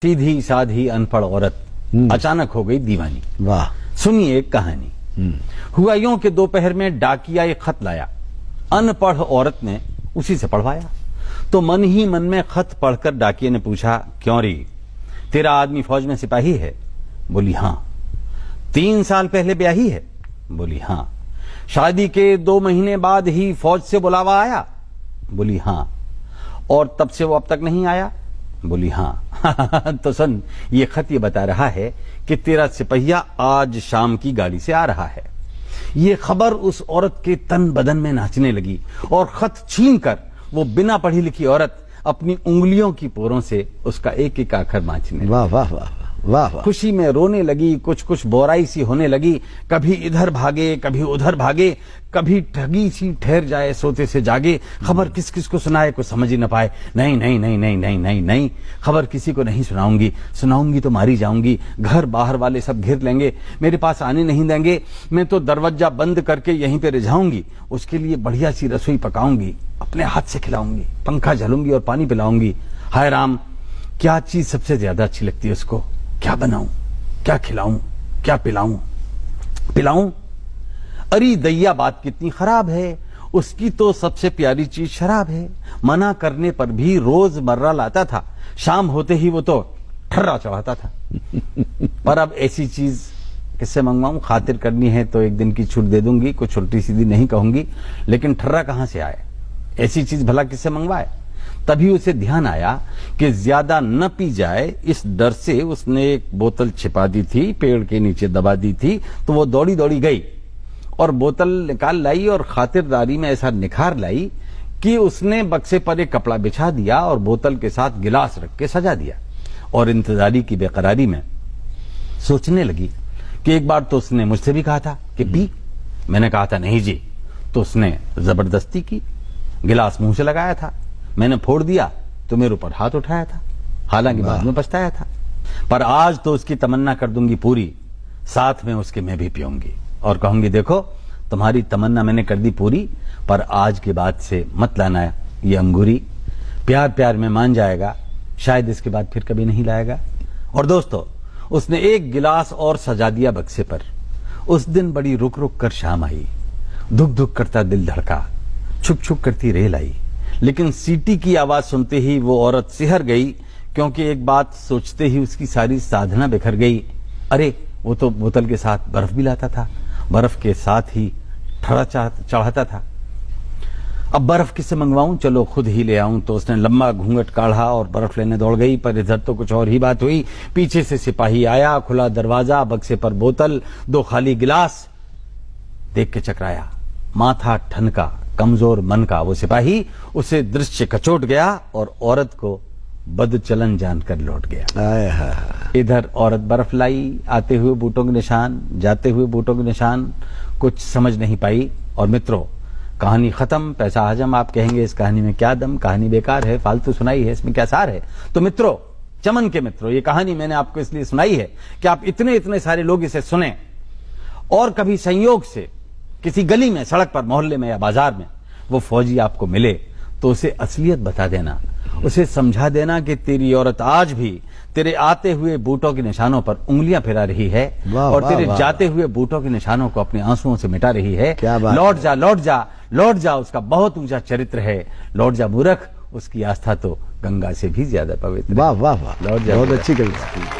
सीधी साधी अनपढ़ औरत अचानक हो गई दीवानी। वाह। सुनिए एक कहानी। हुआ यूं कि दोपहर में डाकिया एक खत लाया। अनपढ़ औरत ने उसी से पढ़वाया तो मन ही मन में खत पढ़कर डाकिये ने पूछा, क्यों री, तेरा आदमी फौज में सिपाही है? बोली हां। 3 साल पहले ब्याही है? बोली हां। शादी के 2 महीने बाद ही फौज से बुलावा आया? बोली हां। और तब से वो अब तक नहीं आया? बोली हां। तो सुन, ये खत ये बता रहा है कि तेरा सिपहिया आज शाम की गाड़ी से आ रहा है। ये खबर उस औरत के तन बदन में नाचने लगी और खत छीनकर वो बिना पढ़ी लिखी औरत अपनी उंगलियों की पोरों से उसका एक एक आखर बांचने लगी। वाह वाह वाह वाह वाह। खुशी में रोने लगी, कुछ कुछ बोराई सी होने लगी। कभी इधर भागे, कभी उधर भागे, कभी ठगी सी ठहर जाए, सोते से जागे। खबर किस किस को सुनाए, कुछ समझ ही न पाए। नहीं नहीं नहीं नहीं नहीं नहीं नहीं, खबर किसी को नहीं सुनाऊंगी, सुनाऊंगी तो मारी जाऊंगी। घर बाहर वाले सब घेर लेंगे, मेरे पास आने नहीं देंगे। मैं तो दरवाजा बंद करके यहीं पे रिझाऊंगी। उसके लिए बढ़िया सी रसोई पकाऊंगी, अपने हाथ से खिलाऊंगी, पंखा झलूंगी और पानी पिलाऊंगी। हाय राम, क्या चीज सबसे ज्यादा अच्छी लगती है उसको? क्या बनाऊं, क्या खिलाऊं, क्या पिलाऊं? अरे दैया, बात कितनी खराब है। उसकी तो सबसे प्यारी चीज शराब है। मना करने पर भी रोजमर्रा लाता था। शाम होते ही वो तो ठर्रा चढ़ाता था। पर अब ऐसी चीज किससे मंगवाऊं? खातिर करनी है तो एक दिन की छूट दे दूंगी, कुछ उल्टी सीधी नहीं कहूंगी, लेकिन ठर्रा कहां से आए? ऐसी चीज भला किससे मंगवाए? तभी उसे ध्यान आया कि ज्यादा न पी जाए, इस डर से उसने एक बोतल छिपा दी थी, पेड़ के नीचे दबा दी थी। तो वो दौड़ी दौड़ी गई और बोतल निकाल लाई और खातिरदारी में ऐसा निखार लाई कि उसने बक्से पर एक कपड़ा बिछा दिया और बोतल के साथ गिलास रख के सजा दिया। और इंतजारी की बेकरारी में सोचने लगी कि एक बार तो उसने मुझसे भी कहा था कि पी। मैंने कहा था नहीं जी, तो उसने जबरदस्ती की। गिलास मुंह से लगाया था, मैंने फोड़ दिया तो मेरे ऊपर हाथ उठाया था। हालांकि बाद में पछताया था। पर आज तो उसकी तमन्ना कर दूंगी पूरी, साथ में उसके मैं भी पीऊंगी और कहूंगी, देखो तुम्हारी तमन्ना मैंने कर दी पूरी, पर आज के बाद से मत लाना ये अंगूरी। प्यार प्यार में मान जाएगा, शायद इसके बाद फिर कभी नहीं लाएगा। और दोस्तों, उसने एक गिलास और सजा दिया बक्से पर। उस दिन बड़ी रुक रुक कर शाम आई। धुक धुक करता दिल धड़का, छुक छुक करती रेल आई। लेकिन सीटी की आवाज सुनते ही वो औरत सिहर गई, क्योंकि एक बात सोचते ही उसकी सारी साधना बिखर गई। अरे, वो तो बोतल के साथ बर्फ भी लाता था, बर्फ के साथ ही ठड़ा चढ़ाता था। अब बर्फ किससे मंगवाऊं? चलो खुद ही ले आऊं। तो उसने लंबा घूंघट काढ़ा और बर्फ लेने दौड़ गई। पर इधर तो कुछ और ही बात हुई। पीछे से सिपाही आया, खुला दरवाजा, बक्से पर बोतल, 2 खाली गिलास। देख के चकराया, माथा ठनका, कमजोर मन का वो सिपाही उसे दृश्य कचोट गया और औरत को बदचलन जानकर लौट गया। इधर औरत बर्फ लाई, आते हुए बूटों के निशान, जाते हुए बूटों के निशान, कुछ समझ नहीं पाई। और मित्रों, कहानी खत्म, पैसा हजम। आप कहेंगे इस कहानी में क्या दम, कहानी बेकार है, फालतू सुनाई है, इसमें क्या सार है? तो मित्रों, चमन के मित्रों, ये कहानी मैंने आपको इसलिए सुनाई है कि आप इतने सारे लोग इसे सुने और कभी संयोग से किसी गली में, सड़क पर, मोहल्ले में या बाजार में वो फौजी आपको मिले तो उसे असलियत बता देना, उसे समझा देना कि तेरी औरत आज भी तेरे आते हुए बूटों के निशानों पर उंगलियां फिरा रही है और तेरे जाते हुए बूटों के निशानों को अपने आंसुओं से मिटा रही है। लौट जा, लौट जा, लौट जा, उसका बहुत ऊंचा चरित्र है। लौट जा मूर्ख, उसकी आस्था तो गंगा से भी ज्यादा पवित्र। वाह वाह वाह, लौट जा। बहुत अच्छी कविता।